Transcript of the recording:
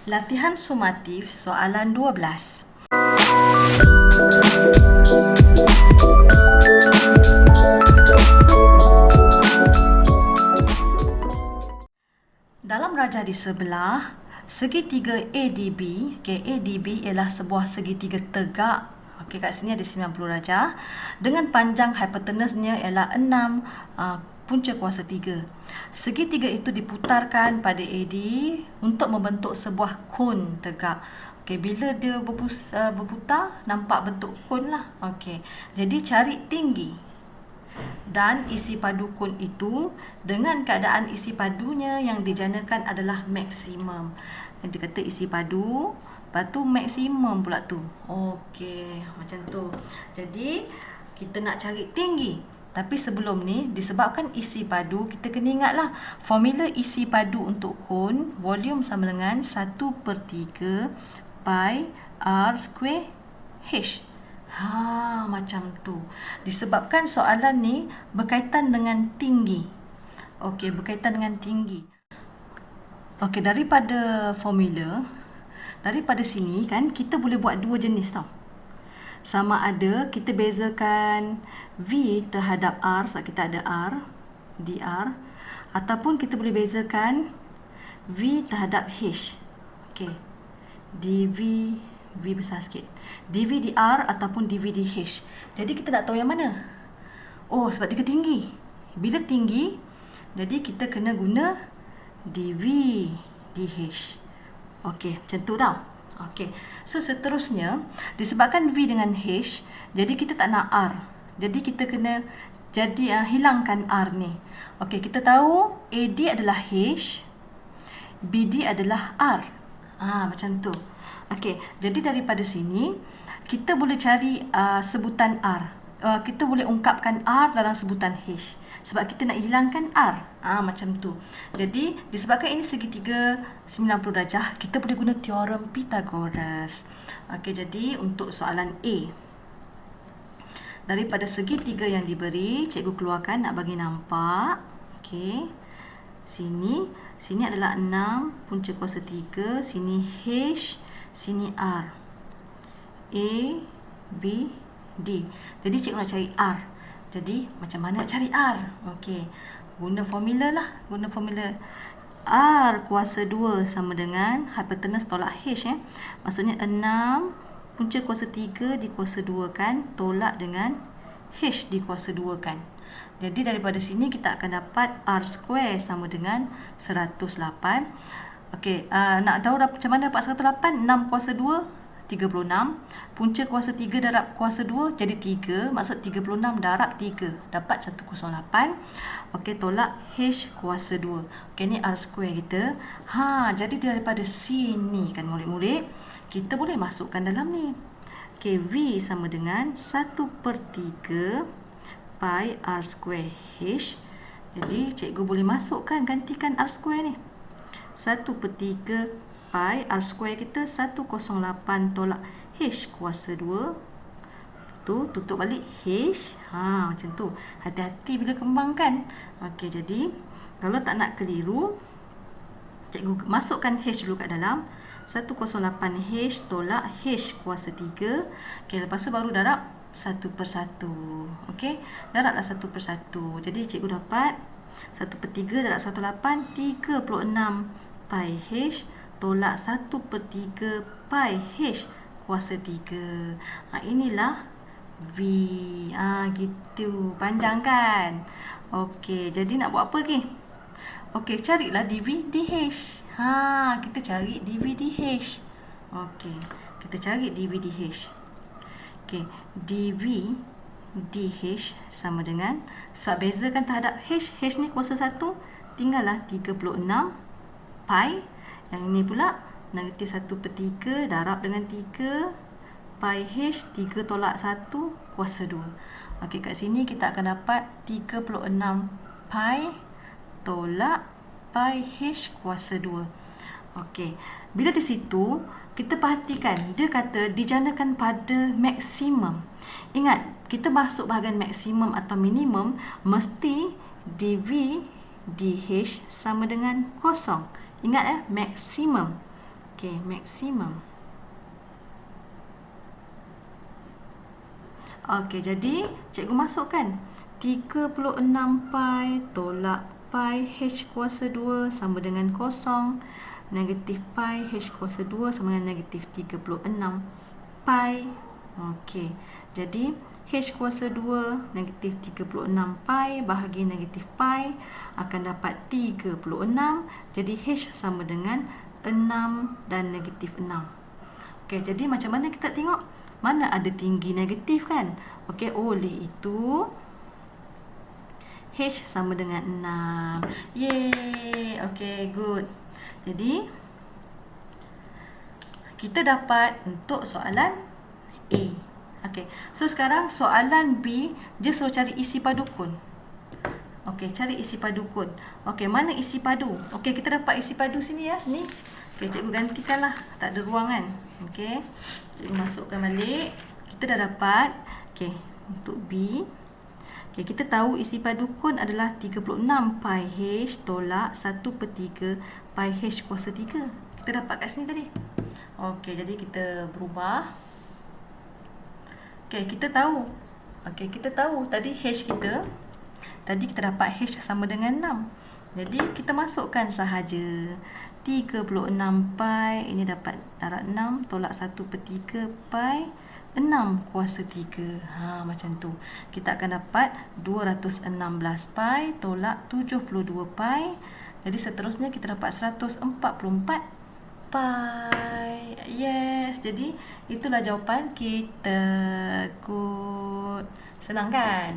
Latihan sumatif soalan 12. Dalam rajah di sebelah, segitiga ADB, ADB ialah sebuah segitiga tegak. Kat sini ada 90 darjah dengan panjang hipotenusnya ialah 6 punca kuasa 3. Segitiga itu diputarkan pada AD untuk membentuk sebuah kon tegak. Bila dia berputar, nampak bentuk kon lah. Jadi cari tinggi dan isi padu kon itu dengan keadaan isi padunya yang dijanakan adalah maksimum. Dia kata isi padu, lepas tu maksimum pula tu. Macam tu. Jadi kita nak cari tinggi. Tapi sebelum ni, disebabkan isi padu, kita kena ingatlah formula isi padu untuk kon, volume sama dengan 1/3 pi r square h. Macam tu. Disebabkan soalan ni berkaitan dengan tinggi. Berkaitan dengan tinggi. Daripada formula, daripada sini kan kita boleh buat dua jenis tau. Sama ada kita bezakan V terhadap R, sebab kita ada R, dr, ataupun kita boleh bezakan V terhadap H. dV, V besar sikit, dV dr ataupun dV dH. Jadi kita nak tahu yang mana? Sebab dia tinggi. Bila tinggi, jadi kita kena guna dV dH. Macam tu tau. So seterusnya, disebabkan V dengan H, jadi kita tak nak R. Jadi kita kena hilangkan R ni. Kita tahu AD adalah H, BD adalah R. Macam tu. Jadi daripada sini kita boleh cari sebutan R. Kita boleh ungkapkan R dalam sebutan H sebab kita nak hilangkan R. Macam tu. Jadi disebabkan ini segitiga 90 darjah, kita boleh guna teorem Pythagoras. Jadi untuk soalan A, daripada segitiga yang diberi, cikgu keluarkan nak bagi nampak. Sini adalah 6 punca kuasa 3, sini H, sini R. A, B, D. Jadi cikgu nak cari R. Jadi macam mana nak cari R? Guna formula lah. Guna formula R kuasa 2 sama dengan hipotenus tolak H. Maksudnya 6 punca kuasa 3 dikuasa 2 kan, tolak dengan H dikuasa 2 kan. Jadi daripada sini kita akan dapat R square sama dengan 108. Nak tahu macam mana dapat 108? 6 kuasa 2, 36. Punca kuasa 3 darab kuasa 2 jadi 3. Maksud 36 darab 3 dapat 108. Tolak H kuasa 2. Ni R square kita. Jadi daripada sini kan murid-murid, kita boleh masukkan dalam ni. V sama dengan 1/3 pi R square H. Jadi cikgu boleh masukkan, gantikan R square ni. 1/3 pi R square kita 108 tolak H kuasa 2. Tutup balik H. Macam tu. Hati-hati bila kembangkan. Jadi kalau tak nak keliru, cikgu masukkan H dulu kat dalam. 108 H tolak H kuasa 3. Lepas tu baru darab 1/1. Darablah 1/1. Jadi cikgu dapat 1/3 darab 108, 36 pi H tolak 1/3 pi H kuasa 3. Inilah V. Gitu. Panjang kan? Jadi nak buat apa lagi? Carilah dV dH. Kita cari dV dH. Kita cari dV dH. dV dH sama dengan, sebab bezakan terhadap H, H ni kuasa 1, tinggallah 36 pi. Yang ini pula negatif 1/3 darab dengan 3 pi H, 3 tolak 1 kuasa 2. Kat sini kita akan dapat 36 pi tolak pi H kuasa 2. Bila di situ kita perhatikan, dia kata dijanakan pada maksimum. Ingat, kita masuk bahagian maksimum atau minimum, mesti dV dH sama dengan kosong. Ingat maksimum. Okey, maksimum. Okey, jadi cikgu masukkan 36 pi tolak pi h kuasa 2 sama dengan kosong. Negatif pi h kuasa 2 sama dengan negatif 36 pi. Okey, jadi h kuasa 2 negatif 36 pi bahagi negatif pi akan dapat 36. Jadi h sama dengan 6 dan negatif 6. Okey, jadi macam mana kita tengok? Mana ada tinggi negatif kan? Okey, oleh itu H sama dengan 6. Yeay. Okey, good. Jadi kita dapat untuk soalan A. Okey. So sekarang soalan B, dia suruh cari isi padukun. Okey, cari isi padukun. Okey, mana isi padu? Okey, kita dapat isi padu sini ya. Ni. Okey, cikgu gantikanlah. Tak ada ruang kan? Okey. Cikgu masukkan balik. Kita dah dapat. Okey, untuk B. Okey, kita tahu isi padukun adalah 36 pi H tolak 1/3 pi H kuasa 3. Kita dapat kat sini tadi. Okey, jadi kita berubah. Okey, kita tahu. Okey, kita tahu tadi H kita. Tadi kita dapat H sama dengan 6. Jadi kita masukkan sahaja. 36 pi, ini dapat darab 6 tolak 1/3 pi 6 kuasa 3. Macam tu. Kita akan dapat 216 pi tolak 72 pi. Jadi seterusnya kita dapat 144 pi. Yes. Jadi itulah jawapan kita. Good. Senang kan?